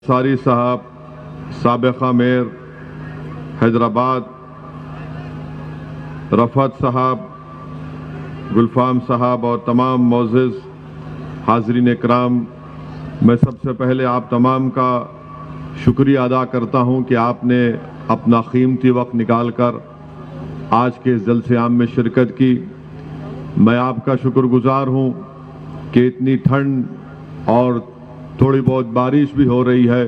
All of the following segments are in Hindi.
अंसारी साहब, साबिक़ा मेयर हैदराबाद, रफ़त साहब, गुलफाम साहब और तमाम मोअज़्ज़िज़ हाज़रीन इकराम, मैं सबसे पहले आप तमाम का शुक्रिया अदा करता हूं कि आपने अपना कीमती वक्त निकालकर आज के इस जलसे आम में शिरकत की। मैं आपका शुक्रगुजार हूं कि इतनी ठंड और थोड़ी बहुत बारिश भी हो रही है,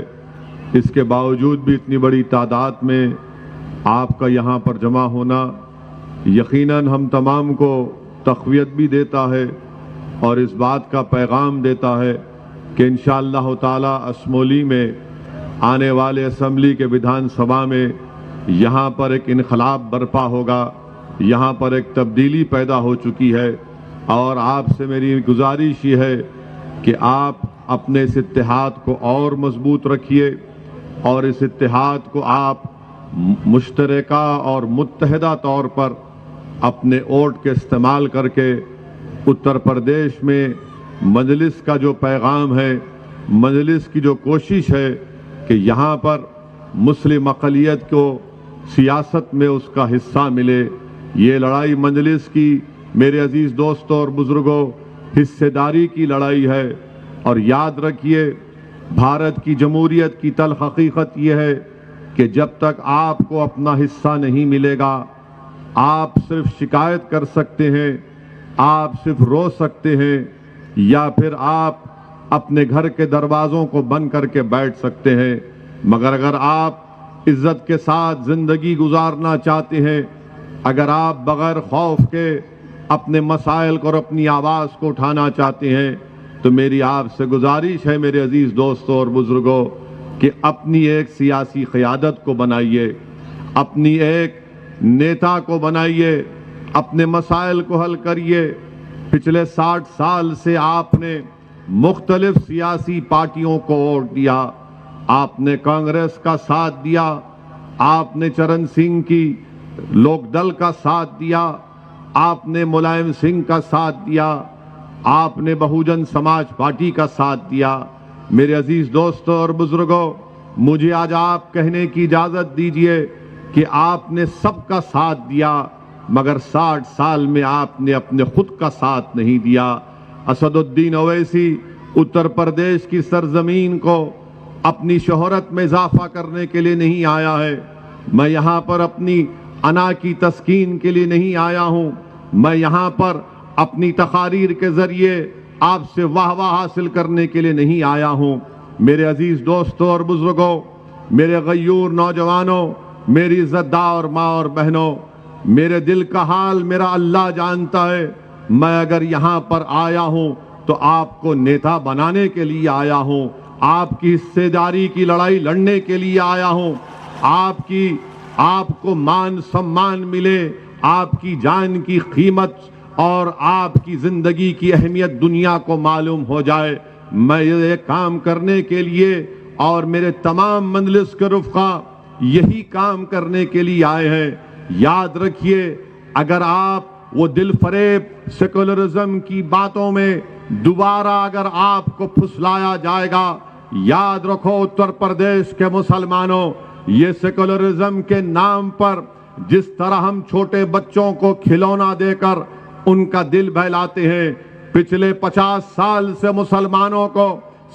इसके बावजूद भी इतनी बड़ी तादाद में आपका यहाँ पर जमा होना यकीनन हम तमाम को तक़वियत भी देता है और इस बात का पैगाम देता है कि इंशाअल्लाह ताला असमोली में आने वाले असम्बली के विधानसभा में यहाँ पर एक इनकलाब बर्पा होगा, यहाँ पर एक तब्दीली पैदा हो चुकी है। और आपसे मेरी गुजारिश ये है कि आप अपने इस इत्तेहाद को और मजबूत रखिए और इस इत्तेहाद को आप मुश्तरका और मुत्तहिदा तौर पर अपने वोट के इस्तेमाल करके उत्तर प्रदेश में मजलिस का जो पैगाम है, मजलिस की जो कोशिश है कि यहाँ पर मुस्लिम अक़लियत को सियासत में उसका हिस्सा मिले, ये लड़ाई मजलिस की मेरे अजीज़ दोस्तों और बुज़ुर्गों हिस्सेदारी की लड़ाई है। और याद रखिए, भारत की जमहूरियत की तल्ख़ हकीकत ये है कि जब तक आपको अपना हिस्सा नहीं मिलेगा, आप सिर्फ शिकायत कर सकते हैं, आप सिर्फ रो सकते हैं, या फिर आप अपने घर के दरवाज़ों को बंद करके बैठ सकते हैं। मगर अगर आप इज़्ज़त के साथ ज़िंदगी गुजारना चाहते हैं, अगर आप बग़ैर खौफ के अपने मसाइल को और अपनी आवाज़ को उठाना चाहते हैं, तो मेरी आपसे गुजारिश है मेरे अजीज़ दोस्तों और बुज़ुर्गों कि अपनी एक सियासी क़यादत को बनाइए, अपनी एक नेता को बनाइए, अपने मसाइल को हल करिए। पिछले 60 साल से आपने मुख्तलिफ सियासी पार्टियों को वोट दिया, आपने कांग्रेस का साथ दिया, आपने चरण सिंह की लोकदल का साथ दिया, आपने मुलायम सिंह का साथ दिया, आपने बहुजन समाज पार्टी का साथ दिया। मेरे अजीज दोस्तों और बुजुर्गों, मुझे आज आप कहने की इजाजत दीजिए कि आपने सबका साथ दिया, मगर 60 साल में आपने अपने खुद का साथ नहीं दिया। असदुद्दीन ओवैसी उत्तर प्रदेश की सरजमीन को अपनी शोहरत में इजाफा करने के लिए नहीं आया है। मैं यहाँ पर अपनी अना की तस्कीन के लिए नहीं आया हूँ। मैं यहाँ पर अपनी तकारीर के जरिए आपसे वाह-वाह हासिल करने के लिए नहीं आया हूँ। मेरे अजीज दोस्तों और बुजुर्गों, मेरे गयूर नौजवानों, मेरी इज्जतदार माँ और बहनों, मेरे दिल का हाल मेरा अल्लाह जानता है। मैं अगर यहाँ पर आया हूँ तो आपको नेता बनाने के लिए आया हूँ, आपकी हिस्सेदारी की लड़ाई लड़ने के लिए आया हूँ। आपको मान सम्मान मिले, आपकी जान की कीमत और आपकी जिंदगी की अहमियत दुनिया को मालूम हो जाए, मैं ये काम करने के लिए और मेरे तमाम मजलिस के रुफ़क़ा यही काम करने के लिए आए हैं। याद रखिए, अगर आप वो दिल फरेब सेकुलरिज्म की बातों में दोबारा अगर आपको फुसलाया जाएगा, याद रखो उत्तर प्रदेश के मुसलमानों, ये सेकुलरिज्म के नाम पर जिस तरह हम छोटे बच्चों को खिलौना देकर उनका दिल बहलाते हैं, पिछले 50 साल से मुसलमानों को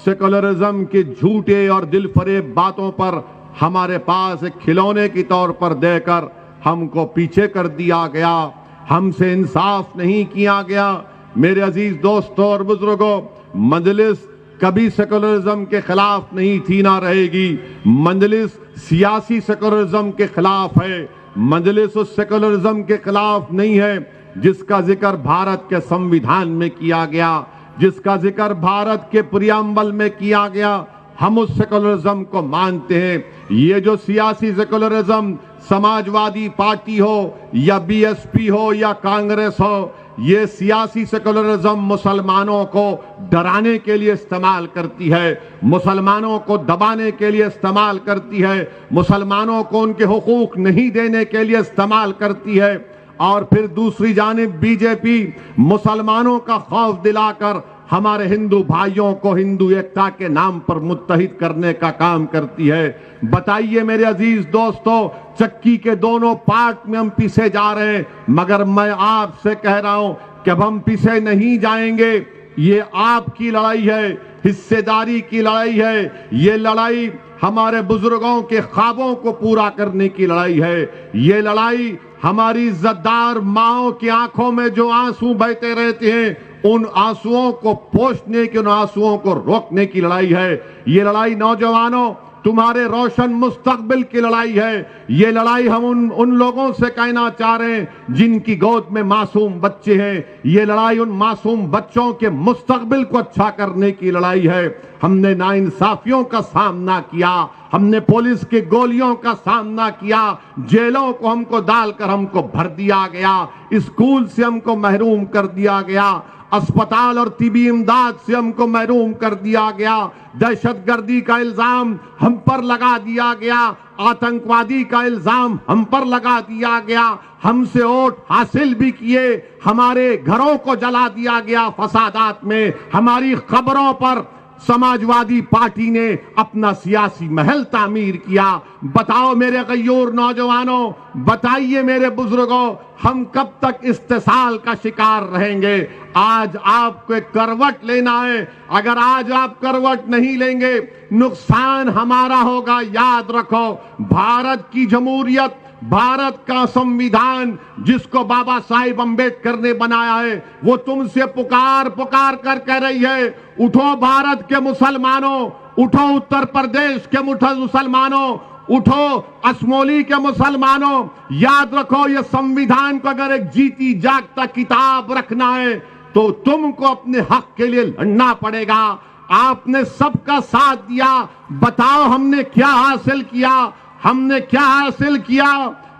सेकुलरिज्म के झूठे और दिल फरेब बातों पर हमारे पास एक खिलौने की तौर पर देकर हमको पीछे कर दिया गया, हमसे इंसाफ नहीं किया गया। मेरे अजीज दोस्तों और बुजुर्गों, मजलिस कभी सेकुलरिज्म के खिलाफ नहीं थी, ना रहेगी। मजलिस सियासी सेकुलरिज्म के खिलाफ है। मजलिस उस सेकुलरिज्म के खिलाफ नहीं है जिसका जिक्र भारत के संविधान में किया गया, जिसका जिक्र भारत के प्रियम्बल में किया गया। हम उस सेकुलरिज्म को मानते हैं। ये जो सियासी सेकुलरिज्म समाजवादी पार्टी हो या बीएसपी हो या कांग्रेस हो, ये सियासी सेकुलरिज्म मुसलमानों को डराने के लिए इस्तेमाल करती है, मुसलमानों को दबाने के लिए इस्तेमाल करती है, मुसलमानों को उनके हुकूक नहीं देने के लिए इस्तेमाल करती है। और फिर दूसरी जानिब बीजेपी मुसलमानों का खौफ दिलाकर हमारे हिंदू भाइयों को हिंदू एकता के नाम पर मुत्तहिद करने का काम करती है। बताइए मेरे अजीज दोस्तों, चक्की के दोनों पार्ट में हम पीछे जा रहे हैं, मगर मैं आपसे कह रहा हूं कि अब हम पीछे नहीं जाएंगे। ये आपकी लड़ाई है, हिस्सेदारी की लड़ाई है। ये लड़ाई हमारे बुजुर्गों के ख्वाबों को पूरा करने की लड़ाई है। ये लड़ाई हमारी इज्जतदार माओं की आंखों में जो आंसू बहते रहते हैं, उन आंसुओं को पोंछने की, उन आंसुओं को रोकने की लड़ाई है। ये लड़ाई नौजवानों, तुम्हारे रोशन मुस्तकबिल की लड़ाई है। ये लड़ाई हम उन लोगों से कहना चाह रहे हैं जिनकी गोद में मासूम बच्चे हैं। ये लड़ाई उन मासूम बच्चों के मुस्तकबिल को अच्छा करने की लड़ाई है। हमने नाइंसाफियों का सामना किया, हमने पुलिस की गोलियों का सामना किया, जेलों को हमको डालकर हमको भर दिया गया, स्कूल से हमको महरूम कर दिया गया, अस्पताल और तिबी इमदाद से हमको महरूम कर दिया गया, दहशतगर्दी का इल्जाम हम पर लगा दिया गया, आतंकवादी का इल्जाम हम पर लगा दिया गया, हमसे वोट हासिल भी किए, हमारे घरों को जला दिया गया फसादात में, हमारी खबरों पर समाजवादी पार्टी ने अपना सियासी महल तामीर किया। बताओ मेरे गयूर नौजवानों, बताइए मेरे बुजुर्गों, हम कब तक इस्तेसाल का शिकार रहेंगे? आज आपको एक करवट लेना है। अगर आज आप करवट नहीं लेंगे, नुकसान हमारा होगा। याद रखो, भारत की जमहूरियत, भारत का संविधान जिसको बाबा साहिब अंबेडकर ने बनाया है, वो तुमसे पुकार पुकार कर कह रही है, उठो भारत के मुसलमानों, उठो उत्तर प्रदेश के मुसलमानों, उठो असमोली के मुसलमानों। याद रखो, ये संविधान को अगर एक जीती जागता किताब रखना है तो तुमको अपने हक के लिए लड़ना पड़ेगा। आपने सबका साथ दिया, बताओ हमने क्या हासिल किया? हमने क्या हासिल किया?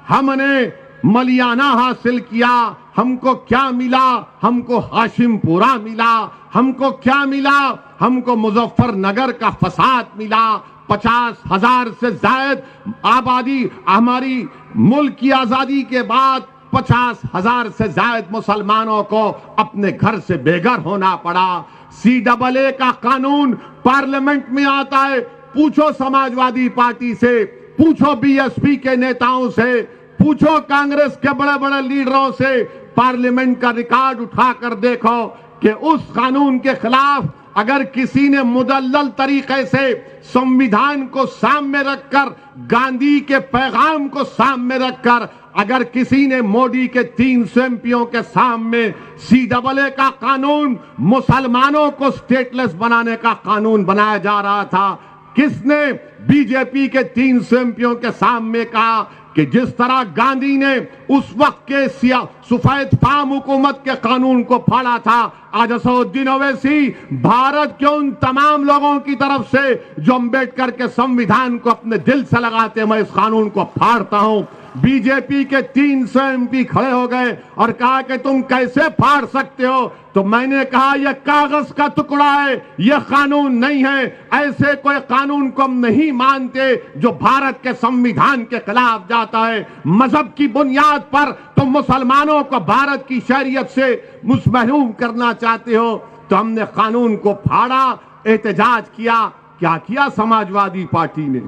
हमने मलियाना हासिल किया। हमको क्या मिला? हमको हाशिमपुरा मिला। हमको क्या मिला? हमको मुजफ्फरनगर का फसाद मिला। 50,000 से ज्यादा आबादी, हमारी मुल्क की आजादी के बाद 50,000 से ज्यादा मुसलमानों को अपने घर से बेघर होना पड़ा। CAA का कानून पार्लियामेंट में आता है, पूछो समाजवादी पार्टी से, पूछो BSP के नेताओं से, पूछो कांग्रेस के बड़े बड़े लीडरों से, पार्लियामेंट का रिकॉर्ड उठाकर देखो कि उस कानून के खिलाफ अगर किसी ने मुदल्लल तरीके से संविधान को सामने रखकर, गांधी के पैगाम को सामने रखकर, अगर किसी ने मोदी के 300 MPओं के सामने CAA का कानून, मुसलमानों को स्टेटलेस बनाने का कानून बनाया जा रहा था, किसने बीजेपी के 300 MPओं के सामने कहा कि जिस तरह गांधी ने उस वक्त के सफेद फार्म हुकूमत के कानून को फाड़ा था, आज असदुद्दीन ओवैसी भारत के उन तमाम लोगों की तरफ से जो अम्बेडकर के संविधान को अपने दिल से लगाते, मैं इस कानून को फाड़ता हूं। बीजेपी के 300 MP खड़े हो गए और कहा कि तुम कैसे फाड़ सकते हो? तो मैंने कहा यह कागज का टुकड़ा है, यह कानून नहीं है। ऐसे कोई कानून को हम नहीं मानते जो भारत के संविधान के खिलाफ जाता है। मजहब की बुनियाद पर तुम मुसलमानों को भारत की शरीयत से महरूम करना चाहते हो। तो हमने कानून को फाड़ा, एहतजाज किया। क्या किया समाजवादी पार्टी ने?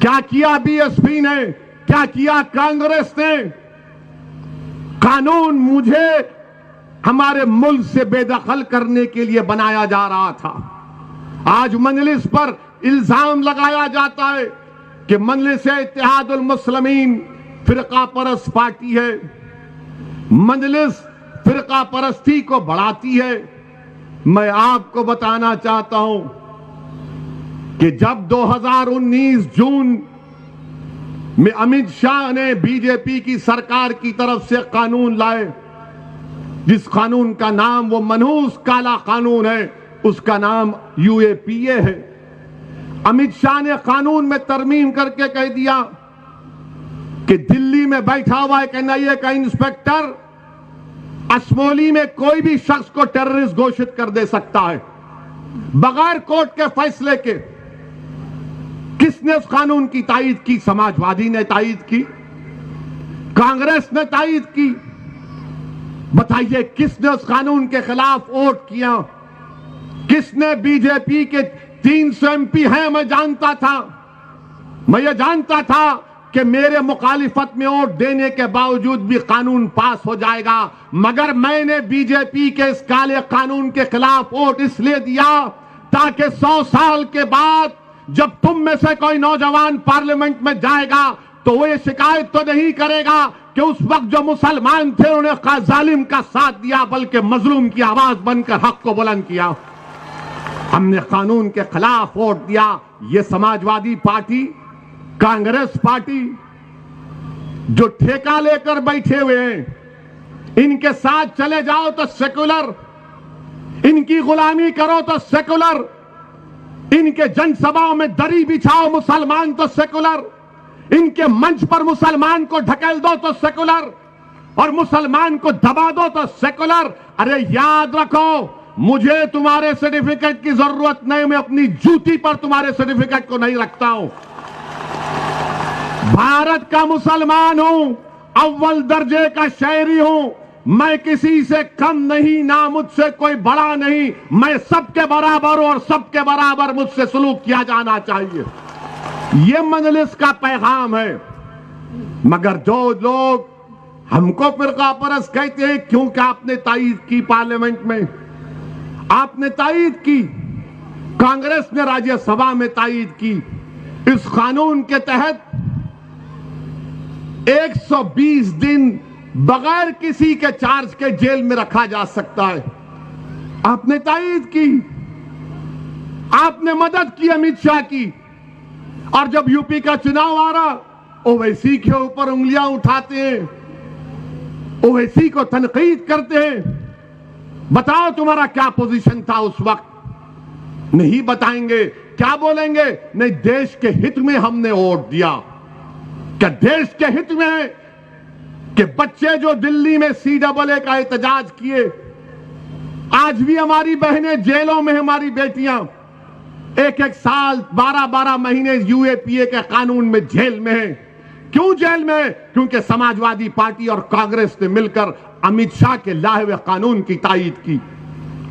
क्या किया BSP ने? क्या किया कांग्रेस ने? कानून मुझे हमारे मुल्क से बेदखल करने के लिए बनाया जा रहा था। आज मजलिस पर इल्जाम लगाया जाता है कि मजलिस इत्तेहादुल मुस्लिमीन फिरका परस्त पार्टी है, मजलिस फिरका परस्ती को बढ़ाती है। मैं आपको बताना चाहता हूं कि जब 2019 जून में अमित शाह ने बीजेपी की सरकार की तरफ से कानून लाए, जिस कानून का नाम वो मनहूस काला कानून है, उसका नाम UAPA है। अमित शाह ने कानून में तरमीम करके कह दिया कि दिल्ली में बैठा हुआ एक NIA का इंस्पेक्टर असमोली में कोई भी शख्स को टेररिस्ट घोषित कर दे सकता है बगैर कोर्ट के फैसले के। किसने उस कानून की तायीद की? समाजवादी ने तायीद की, कांग्रेस ने तायीद की। बताइए किसने उस कानून के खिलाफ वोट किया? किसने बीजेपी के 300 एमपी हैं मैं जानता था। मैं ये जानता था कि मेरे मुखालिफत में वोट देने के बावजूद भी कानून पास हो जाएगा, मगर मैंने बीजेपी के इस काले कानून के खिलाफ वोट इसलिए दिया ताकि 100 साल के बाद जब तुम में से कोई नौजवान पार्लियामेंट में जाएगा तो वो ये शिकायत तो नहीं करेगा कि उस वक्त जो मुसलमान थे उन्होंने जालिम का साथ दिया, बल्कि मजलूम की आवाज बनकर हक को बुलंद किया। हमने कानून के खिलाफ वोट दिया। ये समाजवादी पार्टी, कांग्रेस पार्टी जो ठेका लेकर बैठे हुए हैं, इनके साथ चले जाओ तो सेकुलर, इनकी गुलामी करो तो सेकुलर, इनके जनसभाओं में दरी बिछाओ मुसलमान तो सेकुलर, इनके मंच पर मुसलमान को ढकेल दो तो सेकुलर, और मुसलमान को दबा दो तो सेकुलर। अरे याद रखो, मुझे तुम्हारे सर्टिफिकेट की जरूरत नहीं, मैं अपनी जूती पर तुम्हारे सर्टिफिकेट को नहीं रखता हूं। भारत का मुसलमान हूं, अव्वल दर्जे का शहरी हूं, मैं किसी से कम नहीं, ना मुझसे कोई बड़ा नहीं, मैं सबके बराबर हूं और सबके बराबर मुझसे सलूक किया जाना चाहिए। यह मजलिस का पैगाम है। मगर जो लोग हमको फिरका परस्त कहते हैं, क्योंकि आपने तायीद की पार्लियामेंट में, आपने तायीद की, कांग्रेस ने राज्यसभा में तायीद की, इस कानून के तहत 120 दिन बगैर किसी के चार्ज के जेल में रखा जा सकता है। आपने तायीद की, आपने मदद की अमित शाह की, और जब यूपी का चुनाव आ रहा ओवैसी के ऊपर उंगलियां उठाते हैं, ओवैसी को तनकीद करते हैं। बताओ तुम्हारा क्या पोजीशन था उस वक्त? नहीं बताएंगे। क्या बोलेंगे? नहीं, देश के हित में हमने वोट दिया। क्या देश के हित में है कि बच्चे जो दिल्ली में CAA का एहतजाज किए, आज भी हमारी बहनें जेलों में, हमारी बेटियां 1-1 साल 12-12 महीने UAPA के कानून में जेल में है। क्यों जेल में है? क्योंकि समाजवादी पार्टी और कांग्रेस ने मिलकर अमित शाह के लाए हुए कानून की तायीद की।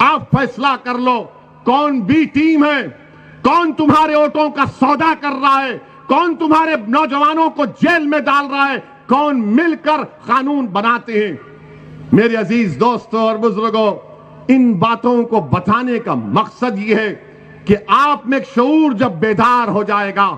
आप फैसला कर लो, कौन बी टीम है, कौन तुम्हारे वोटों का सौदा कर रहा है, कौन तुम्हारे नौजवानों को जेल में डाल रहा है, कौन मिलकर कानून बनाते हैं। मेरे अजीज दोस्तों और बुजुर्गों, इन बातों को बताने का मकसद यह है कि आप में शऊर जब बेदार हो जाएगा,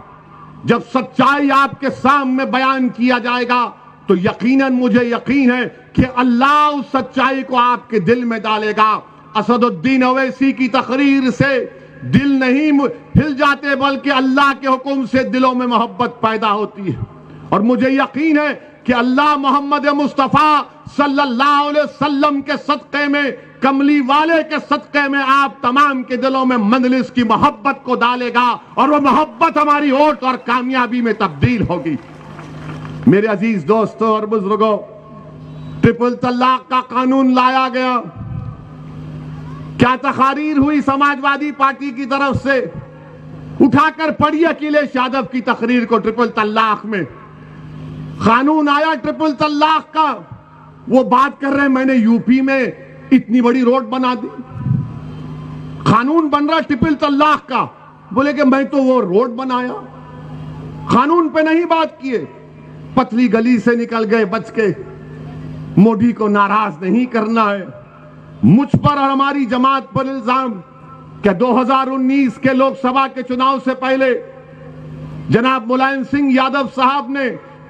जब सच्चाई आपके सामने बयान किया जाएगा, तो यकीनन मुझे यकीन है कि अल्लाह उस सच्चाई को आपके दिल में डालेगा। असदुद्दीन ओवैसी की तकरीर से दिल नहीं हिल जाते, बल्कि अल्लाह के हुक्म से दिलों में मोहब्बत पैदा होती है। और मुझे यकीन है कि अल्लाह मोहम्मद मुस्तफ़ा सल्लल्लाहु अलैहि वसल्लम के सदक़े में, कमली वाले के सदक़े में आप तमाम के दिलों में मजलिस की मोहब्बत को डालेगा, और वो मोहब्बत हमारी वोट और कामयाबी में तब्दील होगी। मेरे अजीज दोस्तों और बुजुर्गों, ट्रिपल तलाक का कानून लाया गया। क्या तकरीर हुई समाजवादी पार्टी की तरफ से? उठाकर पढ़िए अखिलेश यादव की तकरीर को। ट्रिपल तलाक में कानून आया, ट्रिपल तलाक का, वो बात कर रहे हैं मैंने यूपी में इतनी बड़ी रोड बना दी। कानून बन रहा ट्रिपल तलाक का, बोले कि मैं तो वो रोड बनाया, कानून पे नहीं बात किए। पतली गली से निकल गए बच के। मोदी को नाराज नहीं करना है। मुझ पर और हमारी जमात पर इल्जाम कि 2019 के लोकसभा के चुनाव से पहले जनाब मुलायम सिंह यादव साहब ने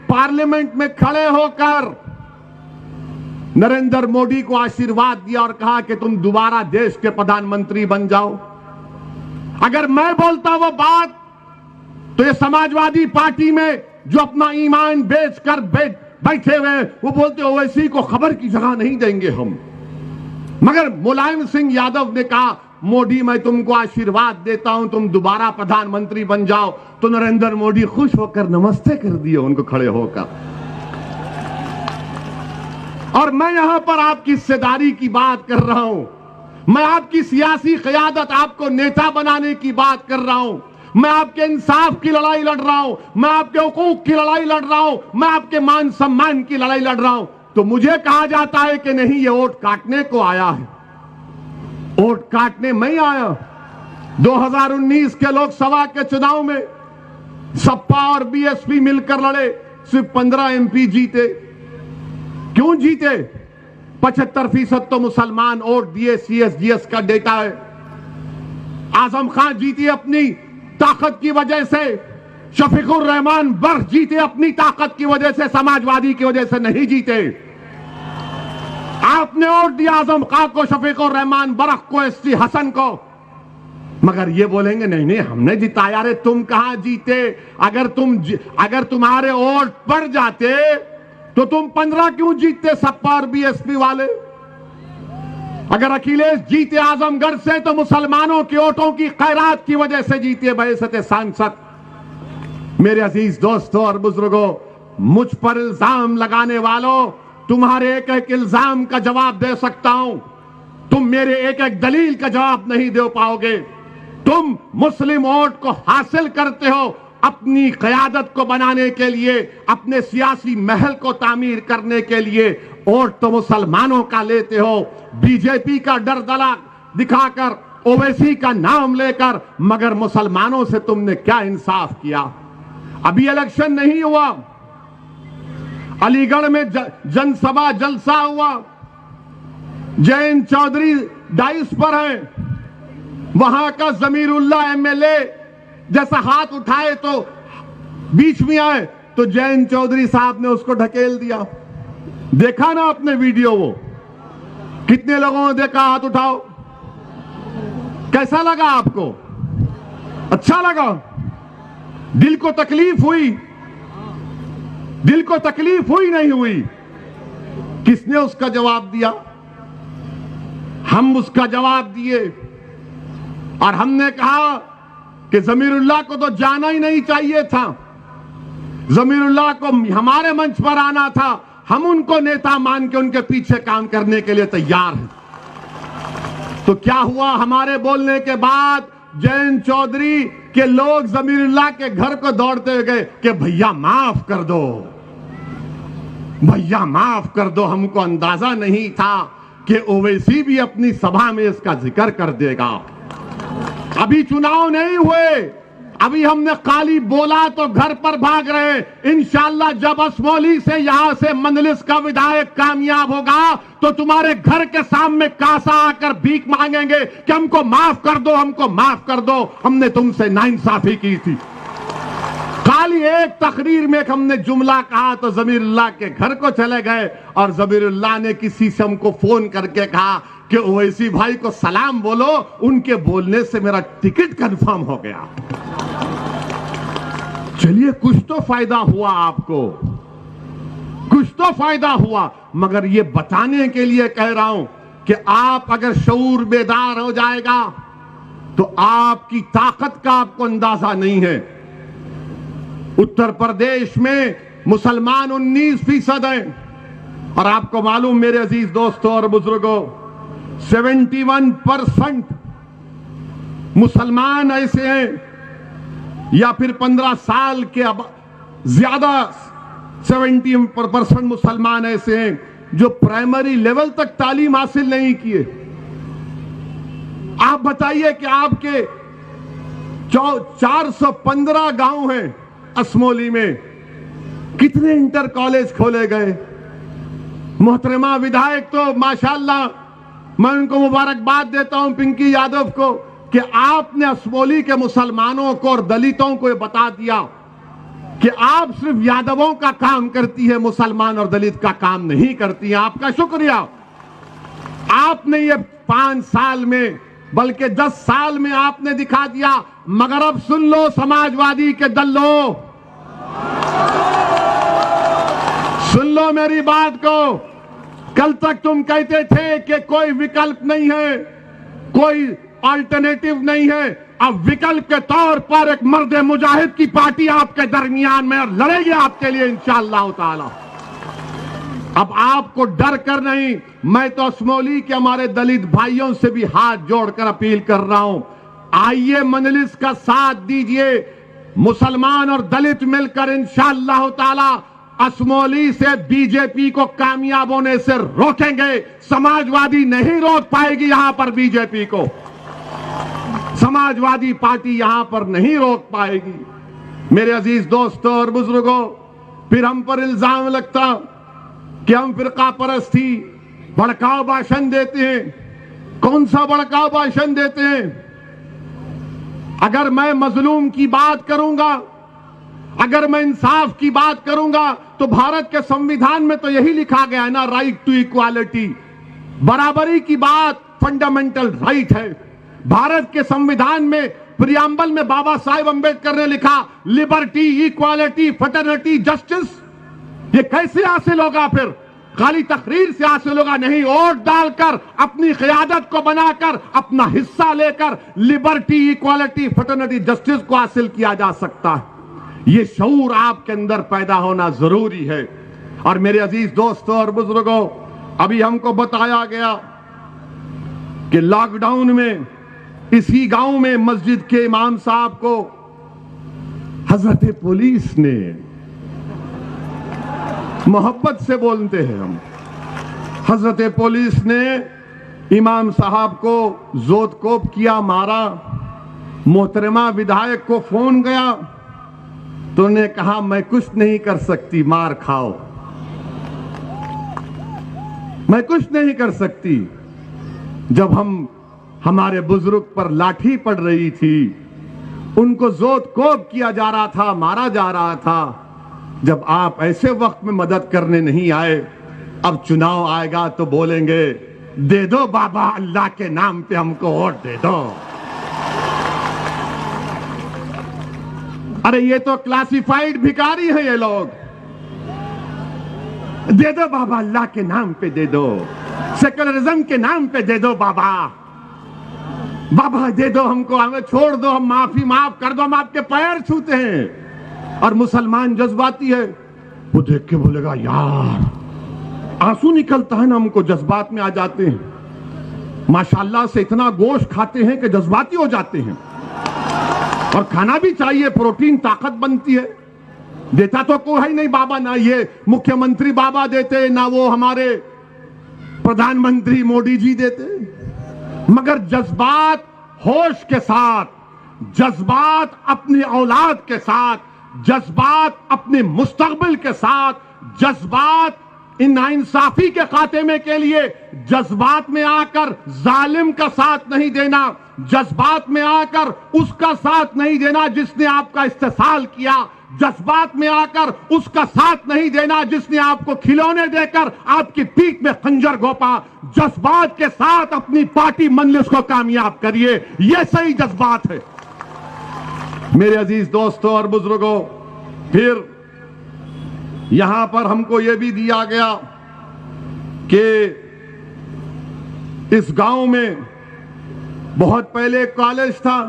पार्लियामेंट में खड़े होकर नरेंद्र मोदी को आशीर्वाद दिया और कहा कि तुम दोबारा देश के प्रधानमंत्री बन जाओ। अगर मैं बोलता वो बात, तो ये समाजवादी पार्टी में जो अपना ईमान बेचकर बैठे हुए, वो बोलते ओवैसी को खबर की जगह नहीं देंगे हम। मगर मुलायम सिंह यादव ने कहा मोदी मैं तुमको आशीर्वाद देता हूं, तुम दोबारा प्रधानमंत्री बन जाओ, तो नरेंद्र मोदी खुश होकर नमस्ते कर दिए उनको खड़े होकर। और मैं यहां पर आपकी हिस्सेदारी की बात कर रहा हूं, मैं आपकी सियासी क़यादत, आपको नेता बनाने की बात कर रहा हूं, मैं आपके इंसाफ की लड़ाई लड़ रहा हूं, मैं आपके हुकूक की लड़ाई लड़ रहा हूं, मैं आपके मान सम्मान की लड़ाई लड़ रहा हूं। तो मुझे कहा जाता है कि नहीं ये वोट काटने को आया है। वोट काटने मैं आया। 2019 के लोकसभा के चुनाव में सपा और बीएसपी मिलकर लड़े, सिर्फ 15 एमपी जीते। क्यों जीते? 75% तो मुसलमान वोट दिए। सीएसजीएस का डेटा है। आजम खान जीती अपनी ताकत की वजह से, शफीकुर रहमान बर्क जीते अपनी ताकत की वजह से, समाजवादी की वजह से नहीं जीते। आपने वोट दिया आजम खान को, शफीकुर रहमान बर्क को, एसटी हसन को, मगर ये बोलेंगे नहीं नहीं हमने जिताया। रे तुम कहां जीते? अगर तुम्हारे वोट पड़ जाते तो तुम 15 क्यों जीतते सपा और बीएसपी वाले? अगर अखिलेश जीते आजमगढ़ से तो मुसलमानों के वोटों की खैरात की वजह से जीते बहसते सांसद। मेरे अजीज दोस्तों और बुजुर्गों, मुझ पर इल्जाम लगाने वालों, तुम्हारे एक एक इल्जाम का जवाब दे सकता हूं, तुम मेरे एक एक दलील का जवाब नहीं दे पाओगे। तुम मुस्लिम वोट को हासिल करते हो अपनी क़यादत को बनाने के लिए, अपने सियासी महल को तामीर करने के लिए। वोट तो मुसलमानों का लेते हो, बीजेपी का डर दला दिखाकर, ओवैसी का नाम लेकर, मगर मुसलमानों से तुमने क्या इंसाफ किया? अभी इलेक्शन नहीं हुआ, अलीगढ़ में जनसभा जलसा हुआ, जयंत चौधरी डाइस पर हैं, वहां का जमीरुल्लाह एमएलए जैसा हाथ उठाए तो बीच में आए तो जयंत चौधरी साहब ने उसको ढकेल दिया। देखा ना आपने वीडियो? वो कितने लोगों ने देखा? हाथ उठाओ। कैसा लगा आपको? अच्छा लगा? दिल को तकलीफ हुई? दिल को तकलीफ हुई नहीं हुई? किसने उसका जवाब दिया? हम उसका जवाब दिए और हमने कहा कि जमीरुल्लाह को तो जाना ही नहीं चाहिए था, जमीरुल्लाह को हमारे मंच पर आना था, हम उनको नेता मान के उनके पीछे काम करने के लिए तैयार हैं। तो क्या हुआ? हमारे बोलने के बाद जयंत चौधरी के लोग जमीरुल्लाह के घर को दौड़ते हुए गए कि भैया माफ कर दो, भैया माफ कर दो, हमको अंदाजा नहीं था कि ओवैसी भी अपनी सभा में इसका जिक्र कर देगा। अभी चुनाव नहीं हुए, अभी हमने खाली बोला तो घर पर भाग रहे। इंशाअल्लाह जब असमौली से यहां से मंदलिस का विधायक कामयाब होगा तो तुम्हारे घर के सामने कासा आकर भीख मांगेंगे कि हमको माफ कर दो, हमको माफ कर दो, हमने तुमसे नाइंसाफी की थी। खाली एक तकरीर में हमने जुमला कहा तो जमीरुल्लाह के घर को चले गए और जमीरुल्लाह ने किसी से हमको फोन करके कहा कि ओवैसी भाई को सलाम बोलो, उनके बोलने से मेरा टिकट कंफर्म हो गया। चलिए कुछ तो फायदा हुआ आपको, कुछ तो फायदा हुआ, मगर ये बताने के लिए कह रहा हूं कि आप अगर शऊर बेदार हो जाएगा तो आपकी ताकत का आपको अंदाजा नहीं है। उत्तर प्रदेश में मुसलमान 19% हैं और आपको मालूम मेरे अजीज दोस्तों और बुजुर्गों, 71% मुसलमान ऐसे हैं या फिर 15 साल के अब ज्यादा 70% मुसलमान ऐसे हैं जो प्राइमरी लेवल तक तालीम हासिल नहीं किए। आप बताइए कि आपके 415 गांव हैं असमौली में, कितने इंटर कॉलेज खोले गए? मोहतरमा विधायक तो माशाल्लाह, मैं उनको मुबारकबाद देता हूं पिंकी यादव को कि आपने असमौली के मुसलमानों को और दलितों को बता दिया कि आप सिर्फ यादवों का काम करती है, मुसलमान और दलित का काम नहीं करती है। आपका शुक्रिया। आपने ये 5 साल में बल्कि 10 साल में आपने दिखा दिया। मगर अब सुन लो समाजवादी के दल्लो, सुन लो मेरी बात को। कल तक तुम कहते थे कि कोई विकल्प नहीं है, कोई अल्टरनेटिव नहीं है। अब विकल्प के तौर पर एक मर्द मुजाहिद की पार्टी आपके दरमियान में लड़ेगी आपके लिए इंशाअल्लाह ताला। अब आपको डर कर नहीं, मैं तो असमौली के हमारे दलित भाइयों से भी हाथ जोड़कर अपील कर रहा हूं, आइए मजलिस का साथ दीजिए। मुसलमान और दलित मिलकर इंशाअल्लाह ताला असमौली से बीजेपी को कामयाब होने से रोकेंगे। समाजवादी नहीं रोक पाएगी यहां पर बीजेपी को, समाजवादी पार्टी यहां पर नहीं रोक पाएगी। मेरे अजीज दोस्तों और बुजुर्गों, फिर हम पर इल्जाम लगता कि हम फिरका परस्ती, भड़काऊ भाषण देते हैं। कौन सा भड़काऊ भाषण देते हैं? अगर मैं मजलूम की बात करूंगा, अगर मैं इंसाफ की बात करूंगा, तो भारत के संविधान में तो यही लिखा गया है ना, राइट टू इक्वालिटी, बराबरी की बात फंडामेंटल राइट है। भारत के संविधान में प्रियम्बल में बाबा साहेब अंबेडकर ने लिखा लिबर्टी, इक्वालिटी, फ्रेटर्निटी, जस्टिस। ये कैसे हासिल होगा? फिर खाली तकरीर से हासिल होगा नहीं, वोट डालकर, अपनी क़यादत को बनाकर, अपना हिस्सा लेकर लिबर्टी, इक्वालिटी, फ्रेटर्निटी, जस्टिस को हासिल किया जा सकता है। ये शऊर आपके अंदर पैदा होना जरूरी है। और मेरे अजीज दोस्तों और बुजुर्गों, अभी हमको बताया गया कि लॉकडाउन में इसी गांव में मस्जिद के इमाम साहब को हजरत पुलिस ने, मोहब्बत से बोलते हैं हम, हजरत पुलिस ने इमाम साहब को जोतकोप किया, मारा। मोहतरमा विधायक को फोन गया तो उन्हें कहा मैं कुछ नहीं कर सकती, मार खाओ, मैं कुछ नहीं कर सकती। जब हमारे बुजुर्ग पर लाठी पड़ रही थी, उनको जोतकोप किया जा रहा था, मारा जा रहा था, जब आप ऐसे वक्त में मदद करने नहीं आए, अब चुनाव आएगा तो बोलेंगे दे दो बाबा, अल्लाह के नाम पे हमको वोट दे दो। अरे ये तो क्लासिफाइड भिखारी है ये लोग। दे दो बाबा, अल्लाह के नाम पे दे दो, सेकुलरिज्म के नाम पे दे दो बाबा, बाबा दे दो हमको, हमें छोड़ दो, हम माफ कर दो, हम आपके पैर छूते हैं। और मुसलमान जज्बाती है, वो देख के बोलेगा यार, आंसू निकलता है ना, हमको जज्बात में आ जाते हैं। माशाल्लाह से इतना गोश्त खाते हैं कि जज्बाती हो जाते हैं। और खाना भी चाहिए, प्रोटीन, ताकत बनती है। देता तो कोई है नहीं बाबा, ना ये मुख्यमंत्री बाबा देते, ना वो हमारे प्रधानमंत्री मोदी जी देते। मगर जज्बात होश के साथ, जज्बात अपनी औलाद के साथ, जज्बात अपने मुस्तकबिल के साथ, जज्बात इन नाइंसाफी के खात्मे के लिए जज्बात में आकर जालिम का साथ नहीं देना, जज्बात में आकर उसका साथ नहीं देना जिसने आपका इस्तेसाल किया, जज्बात में आकर उसका साथ नहीं देना जिसने आपको खिलौने देकर आपकी पीठ में खंजर घोंपा। जज्बात के साथ अपनी पार्टी मंजिल को कामयाब करिए, यह सही जज्बात है। मेरे अजीज दोस्तों और बुजुर्गों, फिर यहां पर हमको यह भी दिया गया कि इस गांव में बहुत पहले एक कॉलेज था,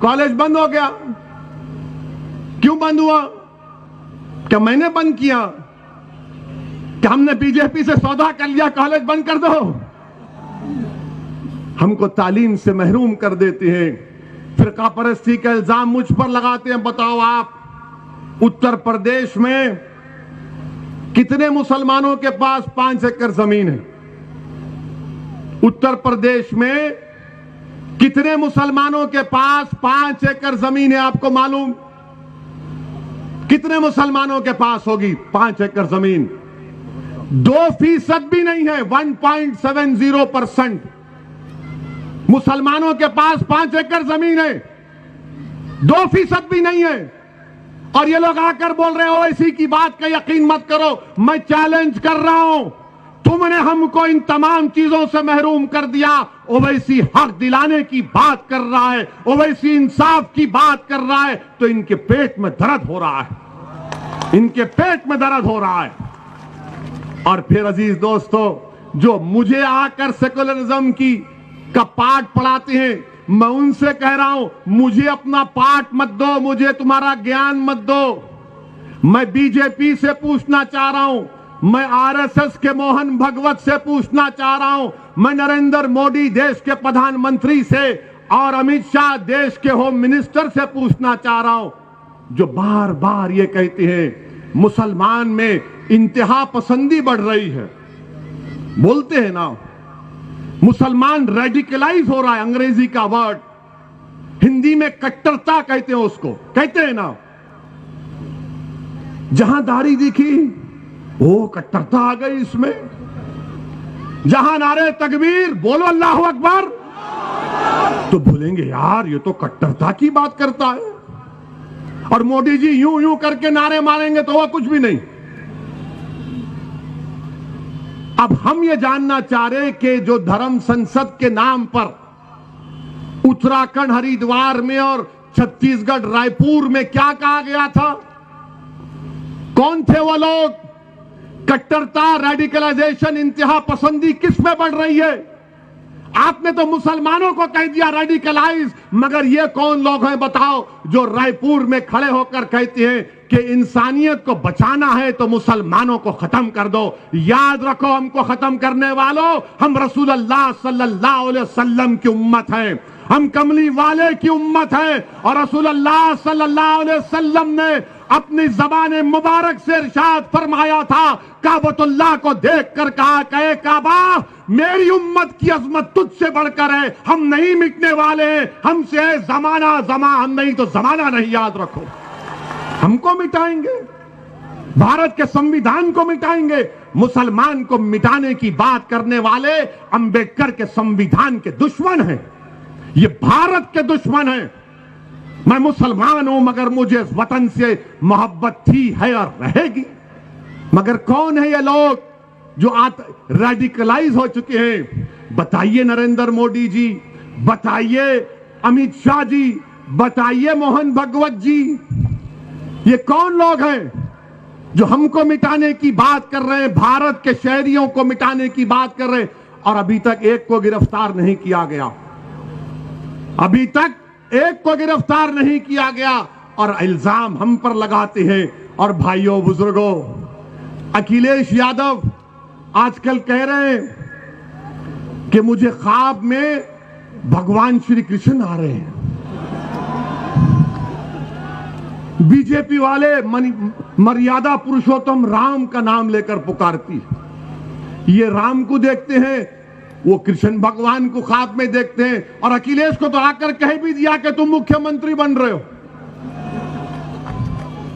कॉलेज बंद हो गया। क्यों बंद हुआ? क्या मैंने बंद किया? क्या हमने बीजेपी से सौदा कर लिया कॉलेज बंद कर दो? हमको तालीम से महरूम कर देते हैं, फिरका परस्ती का इल्जाम मुझ पर लगाते हैं। बताओ आप, उत्तर प्रदेश में कितने मुसलमानों के पास 5 एकड़ जमीन है? उत्तर प्रदेश में कितने मुसलमानों के पास 5 एकड़ जमीन है? आपको मालूम? कितने मुसलमानों के पास होगी 5 एकड़ जमीन? 2% भी नहीं है, 1.70% मुसलमानों के पास 5 एकड़ जमीन है, 2% भी नहीं है। और ये लोग आकर बोल रहे हो इसी की बात का यकीन मत करो। मैं चैलेंज कर रहा हूं, तुमने हमको इन तमाम चीजों से महरूम कर दिया। ओवैसी हक दिलाने की बात कर रहा है, ओवैसी इंसाफ की बात कर रहा है, तो इनके पेट में दर्द हो रहा है, इनके पेट में दर्द हो रहा है। और फिर अजीज दोस्तों, जो मुझे आकर सेकुलरिज्म का पाठ पढ़ाते हैं, मैं उनसे कह रहा हूं, मुझे अपना पाठ मत दो, मुझे तुम्हारा ज्ञान मत दो। मैं बीजेपी से पूछना चाह रहा हूं, मैं आरएसएस के मोहन भगवत से पूछना चाह रहा हूं, मैं नरेंद्र मोदी देश के प्रधानमंत्री से और अमित शाह देश के होम मिनिस्टर से पूछना चाह रहा हूं, जो बार बार ये कहते हैं मुसलमान में इंतहा पसंदी बढ़ रही है। बोलते हैं ना, मुसलमान रेडिकलाइज हो रहा है, अंग्रेजी का वर्ड, हिंदी में कट्टरता कहते हैं उसको, कहते हैं ना। जहां दाढ़ी दिखी वो कट्टरता आ गई इसमें, जहां नारे तकबीर बोलो अल्लाह अकबर तो भूलेंगे यार ये तो कट्टरता की बात करता है, और मोदी जी यूं यूं करके नारे मारेंगे तो वह कुछ भी नहीं। अब हम ये जानना चाह रहे कि जो धर्म संसद के नाम पर उत्तराखंड हरिद्वार में और छत्तीसगढ़ रायपुर में क्या कहा गया था, कौन थे वो लोग, कट्टरता, रेडिकलाइजेशन, इंतहा पसंदी किस में बढ़ रही है? आपने तो मुसलमानों को कह दिया रेडिकलाइज, मगर ये कौन लोग हैं बताओ जो रायपुर में खड़े होकर कहते हैं कि इंसानियत को बचाना है तो मुसलमानों को खत्म कर दो। याद रखो, हमको खत्म करने वालों, हम रसूल अल्लाह सल्लल्लाहु अलैहि वसल्लम की उम्मत हैं, हम कमली वाले की उम्मत है, और रसूल अल्लाह सल्लल्लाहु अलैहि वसल्लम ने अपनी ज़बान मुबारक से इरशाद फरमाया था, काबतुल्लाह को देखकर कहा, कहे काबा मेरी उम्मत की अजमत तुझसे बढ़कर है, हम नहीं मिटने वाले हैं, हमसे है जमाना, हम नहीं तो जमाना नहीं। याद रखो, हमको मिटाएंगे, भारत के संविधान को मिटाएंगे। मुसलमान को मिटाने की बात करने वाले अंबेडकर के संविधान के दुश्मन हैं, ये भारत के दुश्मन हैं। मैं मुसलमान हूं मगर मुझे इस वतन से मोहब्बत थी, है और रहेगी। मगर कौन है ये लोग जो रेडिकलाइज हो चुके हैं? बताइए नरेंद्र मोदी जी, बताइए अमित शाह जी, बताइए मोहन भागवत जी, ये कौन लोग हैं जो हमको मिटाने की बात कर रहे हैं, भारत के शहरियों को मिटाने की बात कर रहे हैं, और अभी तक एक को गिरफ्तार नहीं किया गया, अभी तक एक को गिरफ्तार नहीं किया गया, और इल्जाम हम पर लगाते हैं। और भाइयों बुजुर्गों, अखिलेश यादव आजकल कह रहे हैं कि मुझे ख्वाब में भगवान श्री कृष्ण आ रहे हैं। बीजेपी वाले मर्यादा पुरुषोत्तम राम का नाम लेकर पुकारती, ये राम को देखते हैं, वो कृष्ण भगवान को ख्वाब में देखते हैं। और अखिलेश को तो आकर कह भी दिया कि तुम मुख्यमंत्री बन रहे हो,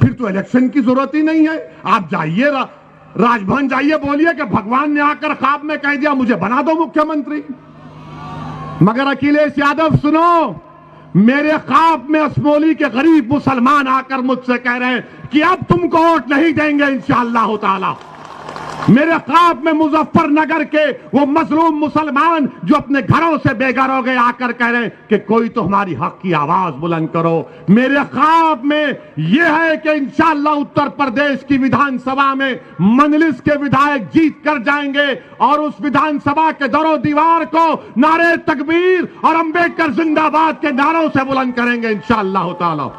फिर तो इलेक्शन की जरूरत ही नहीं है। आप जाइए राजभवन जाइए, बोलिए कि भगवान ने आकर ख्वाब में कह दिया मुझे बना दो मुख्यमंत्री। मगर अखिलेश यादव सुनो, मेरे ख्वाब में असमोली के गरीब मुसलमान आकर मुझसे कह रहे हैं कि अब तुमको वोट नहीं देंगे इंशाअल्लाह ताला। मेरे ख्वाब में मुजफ्फरनगर के वो मजलूम मुसलमान जो अपने घरों से बेघर हो गए आकर कह रहे हैं कि कोई तो हमारी हक की आवाज बुलंद करो। मेरे ख्वाब में यह है कि इंशाअल्लाह उत्तर प्रदेश की विधानसभा में मजलिस के विधायक जीत कर जाएंगे, और उस विधानसभा के दरो दीवार को नारे तकबीर और अंबेडकर जिंदाबाद के नारों से बुलंद करेंगे इंशाअल्लाह ताला।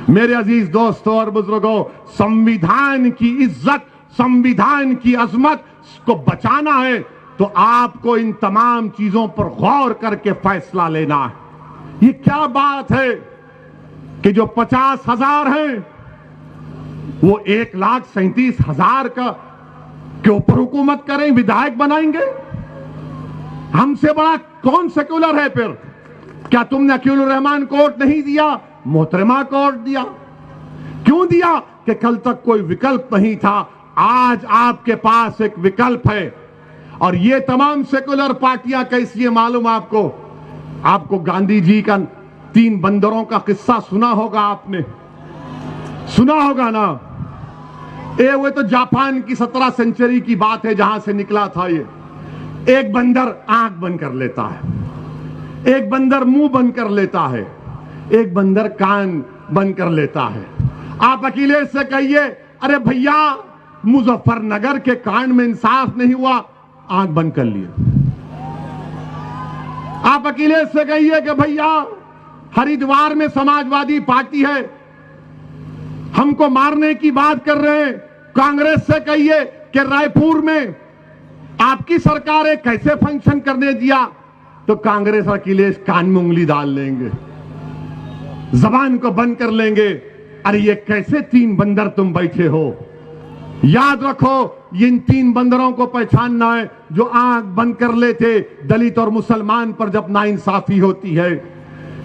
मेरे अजीज दोस्तों और बुजुर्गों, संविधान की इज्जत, संविधान की अजमत को बचाना है तो आपको इन तमाम चीजों पर गौर करके फैसला लेना है। ये क्या बात है कि जो 50,000 हैं वो 1,37,000 का के ऊपर हुकूमत करें, विधायक बनाएंगे? हमसे बड़ा कौन सेक्युलर है फिर? क्या तुमने अकील रहमान को वोट नहीं दिया, मोहतरमा को वोट दिया? क्यों दिया? कि कल तक कोई विकल्प नहीं था, आज आपके पास एक विकल्प है। और ये तमाम सेकुलर पार्टियां कैसी है मालूम आपको? आपको गांधी जी का 3 बंदरों का किस्सा सुना होगा, आपने सुना होगा ना? वो तो जापान की 17 सेंचुरी की बात है जहां से निकला था ये। एक बंदर आंख बंद कर लेता है, एक बंदर मुंह बंद कर लेता है, एक बंदर कान बंद कर लेता है। आप अखिलेश से कहिए, अरे भैया मुजफ्फरनगर के कांड में इंसाफ नहीं हुआ, आंख बंद कर लिए। आप अखिलेश से कहिए कि भैया हरिद्वार में समाजवादी पार्टी है, हमको मारने की बात कर रहे हैं। कांग्रेस से कहिए कि रायपुर में आपकी सरकार है, कैसे फंक्शन करने दिया, तो कांग्रेस और अखिलेश कान में उंगली डाल लेंगे, जबान को बंद कर लेंगे। अरे ये कैसे 3 बंदर तुम बैठे हो? याद रखो, इन 3 बंदरों को पहचानना है जो आंख बंद कर लेते दलित और मुसलमान पर जब नाइंसाफी होती है।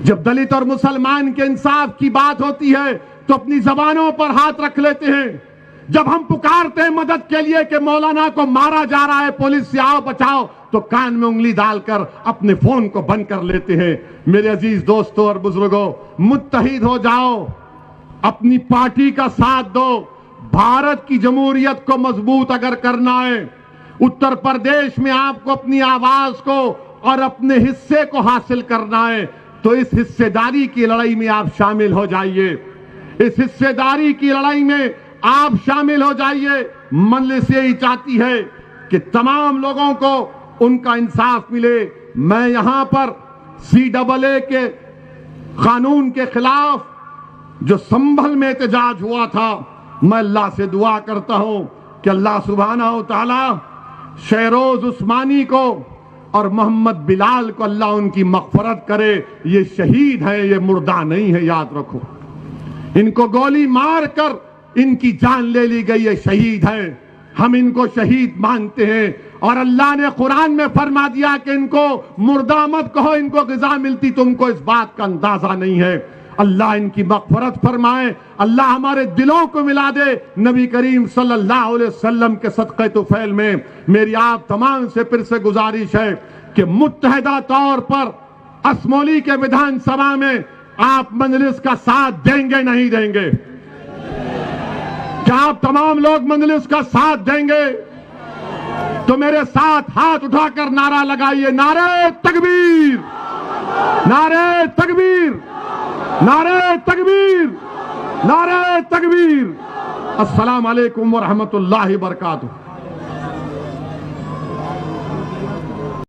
जब दलित और मुसलमान के इंसाफ की बात होती है तो अपनी जबानों पर हाथ रख लेते हैं। जब हम पुकारते हैं मदद के लिए कि मौलाना को मारा जा रहा है, पुलिस से आओ बचाओ, तो कान में उंगली डालकर अपने फोन को बंद कर लेते हैं। मेरे अजीज दोस्तों और बुजुर्गों, मुत्तहिद हो जाओ, अपनी पार्टी का साथ दो। भारत की जमहूरियत को मजबूत अगर करना है, उत्तर प्रदेश में आपको अपनी आवाज को और अपने हिस्से को हासिल करना है, तो इस हिस्सेदारी की लड़ाई में आप शामिल हो जाइए। इस हिस्सेदारी की लड़ाई में आप शामिल हो जाइए। मजलिस यही चाहती है कि तमाम लोगों को उनका इंसाफ मिले। मैं यहां पर CAA के कानून के खिलाफ जो संभल में एहतजाज हुआ था, मैं अल्लाह से दुआ करता हूं कि अल्लाह सुब्हानहू तआला शहरोज उस्मानी को और मोहम्मद बिलाल को अल्लाह उनकी मग़फ़रत करे। ये शहीद हैं, ये मुर्दा नहीं है, याद रखो। इनको गोली मारकर इनकी जान ले ली गई है, शहीद हैं। हम इनको शहीद मानते हैं और अल्लाह ने कुरान में फरमा दिया कि इनको मुर्दा मत कहो, इनको ग़िज़ा मिलती, तुमको इस बात का अंदाजा नहीं है। अल्लाह इनकी मग़फ़रत फरमाए, अल्लाह हमारे दिलों को मिला दे नबी करीम सल्लल्लाहु अलैहि वसल्लम के सदक़े तुफ़ैल में। मेरी आप तमाम से फिर से गुजारिश है कि मुत्तहिदा तौर पर असमौली के विधानसभा में आप मजलिस का साथ देंगे नहीं देंगे? क्या आप तमाम लोग मजलिस का साथ देंगे? तो मेरे साथ हाथ उठाकर नारा लगाइए, नारे तकबीर, नारे तकबीर, नारे तकबीर, नारे तकबीर। अस्सलाम वालेकुम व रहमतुल्लाहि व बरकातुहू।